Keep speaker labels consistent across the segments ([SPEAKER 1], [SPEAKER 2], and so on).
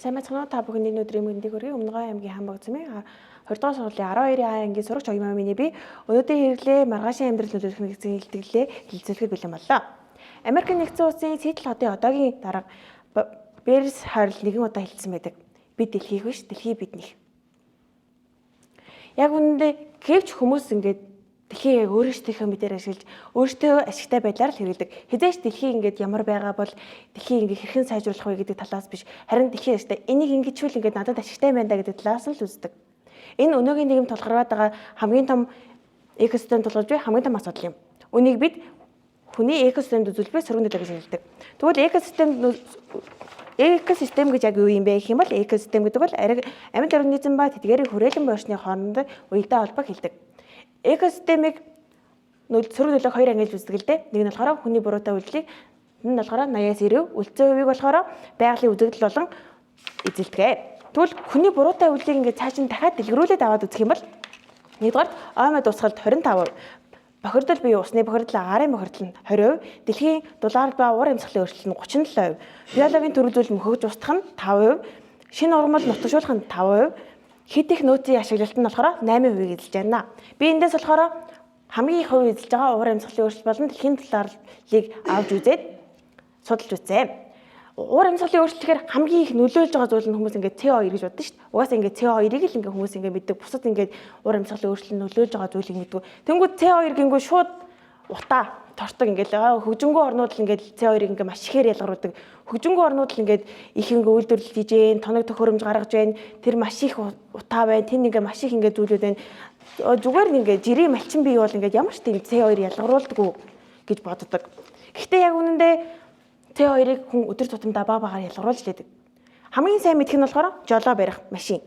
[SPEAKER 1] Сайн байцгаана уу? Та бүхэнд энэ өдрийн мэндийг хүргэе. Өмнөгөө аймгийн Хамбог цэмийн 20 дугаар сургуулийн 12 А ангийн сурагч Оюун Мамины би өнөөдрийн хэрэглээ маргаашийн амьдрал нөлөөлөх нэгэн хэлтгэлээ хэлэлцүүлэхэд бэлэн боллоо. Америк нэгдсэн улсын Сиэтл хотын одоогийн дарга Берс Харл нэгэн удаа хэлсэн байдаг. Бид дэлхийг биш, дэлхий биднийх. Яг үүндээ гэвч хүмүүс ингээд дэлхийг яг өөрөөсдийнхөө мэдээр ашиглаж өөртөө ашигтай байдлаар л хэрэглэдэг. Хэзээ ч дэлхийг ингээд ямар байгаа бол дэлхийг ингээд хэрхэн сайжруулах вэ гэдэг талаас биш. Харин дэлхийн ашигтай энийг ингэжүүл ингээд надад ашигтай байна да гэдэг талаас нь л үздэг. Энэ өнөөгийн нийгэм тулгараад байгаа хамгийн том экосистем тулгарч буй хамгийн том асуудал юм. Үнийг бид хүний экосистемд үзүүлбэл сөргөндөд гэж хэлдэг. Тэгвэл экосистем гэж яг юу юм бэ гэх юм бол экосистем гэдэг бол амьд организм ба тэдгээрийн хүрээлэн байршны хоорондын уялдаа холбоог хэлдэг. Экосистемийг сөрөг нөлөөх хоёр ангилж үздэг л дээ. Нэг нь болохоор хүний буруутай үйлдэлийг, нэг нь болохоор 80-аас 90%, үлдсэн хувийг болохоор байгалийн үзэгдэл болон эзэлдэг. Тэгвэл хүний буруутай үйлдэлийг ингээд цааш нь дахиад дэлгэрүүлээд аваад үзэх юм бол нэгдүгээр оймод усгалд 25%, бохирдол буюу усны бохирдол, агарын бохирдол нь 20%, дэлхийн дулаалд ба уур амьсгалын өөрчлөлт нь 37%, биологийн төрөл зүйл мөхөж устгах нь 5%, шинэ ургамал нутагшуулах нь 5%, хэд их нөөцийн ашиглалт нь болохоор 8% эзэлж байна. Би эндээс болохоор хамгийн их хувь эзэлж байгаа уур амьсгалын өөрчлөлт болон дэлхийн дулаалыг авч үзээд судалж үзье. Уур амьсгалын өөрчлөлтөөр хамгийн их нөлөөлж байгаа зүйл нь хүмүүс ингээд CO2 гэж боддог шүү дээ. Угаасаа ингээд CO2-ыг л ингээд хүмүүс ингээд мэддэг. Бусад ингээд уур амьсгалын өөрчлөлт нөлөөлж байгаа зүйлийг мэддэг. Тэнгүүд CO2 гингүү шууд утаа тортог ингээд хөгжингөө орнууд л ингээд CO2-ыг ингээд маш ихээр ялгаруулдаг. Хөгжингөө орнууд л ингээд их ингээд үйлдвэрлэл хийж гэн, тоног төхөөрөмж гаргаж байна. Тэр маш их утаа байна. Тэнд ингээд маш их ингээд зүйлүүд байна. Зүгээр л ингээд жирийн малчин бий бол ингээд ямар ч тийм CO2 ялгаруулдаггүй гэж боддог. Гэхдээ яг үнэндээ CO2-ыг хүн өдөр тутамдаа багаар ялгаруулж лээдэг. Хамгийн сайн мэдэх нь болохоор жолоо барих машин.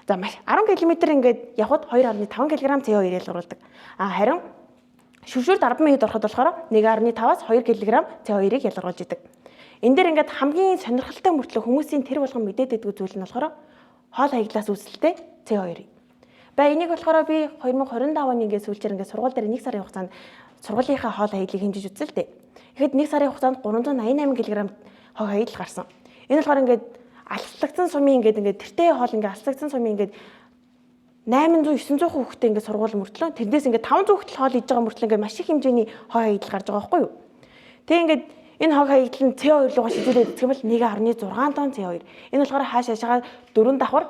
[SPEAKER 1] За 10 км ингээд явхад 2.5 кг CO2 ялгаруулдаг. Харин шүршүрд 10 минут ороход болохоор 1.5-аас 2 кг CO2-ыг ялгаруулж идэг. Энд дээр ингээд хамгийн сонирхолтой мөртлөө хүмүүсийн тэр болгон мэдээд байдаг зүйл нь болохоор хоол хаягдлаас үүсэлтэй CO2. Ба энийг болохоор би 2025 оны ингээд сүүлчээр ингээд сургууль дээр 1 сарын хугацаанд сургуулийнхаа хоол хаягдлыг хэмжиж үзсэн л дээ. Тэгэхэд 1 сарын хугацаанд 388 кг хоол хаягдл гарсан. Энэ болохоор ингээд алслагдсан сумын ингээд тэртээ хоол ингээд алслагдсан сумын ингээд 800-900 хүүхэдтэй ингээд сургууль мөртлөө тэрнээс ингээд 500 хүүхэд хоол идж байгаа мөртлөө ингээд маш их хэмжээний хоол хаягдл гарч байгаа байхгүй юу? Тэг ингээд энэ хоол хаягдл нь CO2 руугаа шидүүлээд идэх юм бол 1.6 тонн CO2. Энэ болохоор хаашаашаа 4 давхар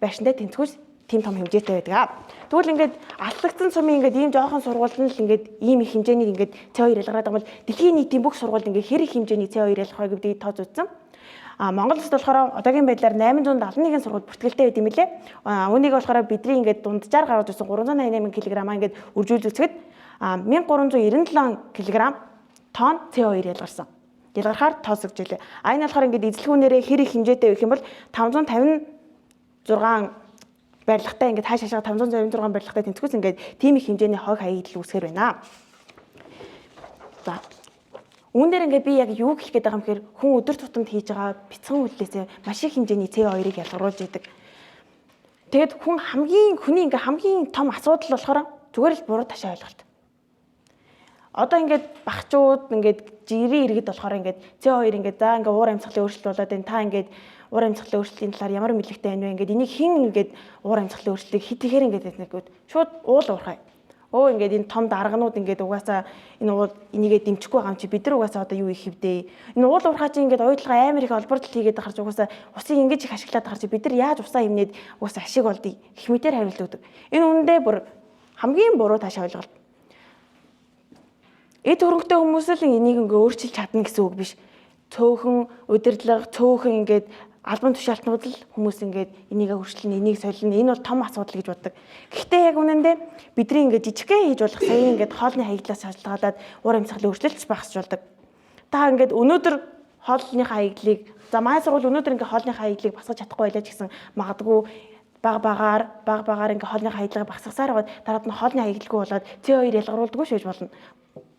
[SPEAKER 1] байшинтай тэнцвэрс тийм том хэмжээтэй байдаг. Тэгвэл ингээд алслагдсан сумын ингээд ийм жоохон сургуульд нь л ингээд ийм их хэмжээний ингээд CO2 ялгараад байгаа бол дэлхийн нийтийн бүх сургуульд ингээд хэр их хэмжээний CO2 ялгарх вэ гэдгийг тооц үзсэн. Монгол улсад болохоор одоогийн байдлаар 871 сургууль бүртгэлтэй байт юм лээ. Үүнийг болохоор бидний ингээд дунджаар гаргаж ирсэн 388 кг ингээд үржүүлж үзэхэд 1397 кг тонн CO2 ялгарсан. Ялгархаар тооцогдож илээ. Энэ болохоор ингээд эзлэгүүнээрээ хэр их хэмжээтэй байх юм бол 556 барилгатай ингээд хаашаашаа 556 барилгатай тэнцвэрс ингээд тийм их хэмжээний хог хаягдл үүсгэр байна. За. Үүн дээр ингээд би яг юу хэлэх гээд байгаа юм хэрэг хүн өдөр тутамд хийж байгаа бяцхан үйлдэлээс маш их хэмжээний CO2-ыг ялгаруулж идэг. Тэгэд хүний ингээд хамгийн том асуудал болохоор зүгээр л буруу ташаа ойлголт. Одоо ингээд багчууд ингээд жирийн иргэд болохоор ингээд CO2 ингээд за ингээд уур амьсгалын өөрчлөлт болоод байна. Та ингээд уур амьсгалын өөрчлөлтийн талаар ямар мэдлэгтэй байна вэ? Ингээд энийг хэн ингээд уур амьсгалын өөрчлөлтийг хит ихээр ингээд нэгүүд шууд уул уурхай. Ингээд энэ том дарганууд ингээд угаасаа энэ уул энийгээ дэмжихгүй байгаа юм чи бид нар угаасаа одоо юу их хэвдээ. Энэ уул уурхай чи ингээд уйдлагаа амар их олборлол хийгээд ахарч угаасаа усыг ингэж их ашиглаад ахарч бид нар яаж усаа хэмнээд угаасаа ашиг болдгийг их мэтээр хариулдаг. Энэ үнэндээ бүр хамгийн буруу ташаа ойлголт. Эд хөрөнгөтэй хүмүүс л энийг ингээ өөрчилж чадна гэсэн үг биш. Цөөхөн удирдлага, цөөхөн ингээд албан тушаалтнууд л хүмүүс ингээд энийг өөрчлөн, энийг солино. Энэ бол том асуудал гэж боддог. Гэхдээ яг үнэндээ бидний ингээд жижигхэн хийж болох сая ингээд хоолны хаягдлаас шалтгаалаад уур амьсгалын өөрчлөлт багасжуулдаг. Та ингээд өнөөдөр хоолны хаягдлыг манай сургууль өнөөдөр ингээд хоолны хаягдлыг басгаж чадахгүй байлаа ч гэсэн магадгүй баг багаар ингээд хоолны хаягдлыг багасгасаар байгаад дараад нь хоолны хаягдлгүй болоод CO2 ялгаруулдаггүй шийдэж болно.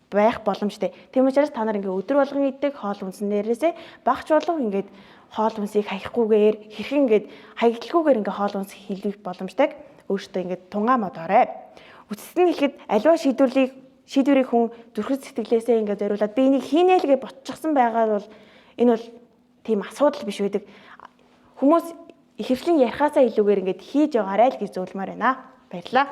[SPEAKER 1] Байх боломжтой. Тийм учраас та нар ингээ өдөр болгон иддэг хоол хүнснээрээсээ багч болов ингээд хоол хүнсийг хаягахгүйгээр хэрхэн ингээд хаягдлгүйгээр ингээ хоол хүнс хийх боломжтойг өөртөө ингээд тунгаа модоорой. Үцэст нь хэлэхэд аливаа шийдвэрийг хүн зүрхэт сэтгэлээсээ ингээ зориулаад би энийг хийнэ л гэж ботчихсон байгаа бол энэ бол тийм асуудал биш байдаг. Хүмүүс ихэвчлэн ярихаасаа илүүгээр ингэж хийж байгаарай л гэж зөвлөмөр байна. Баярлалаа.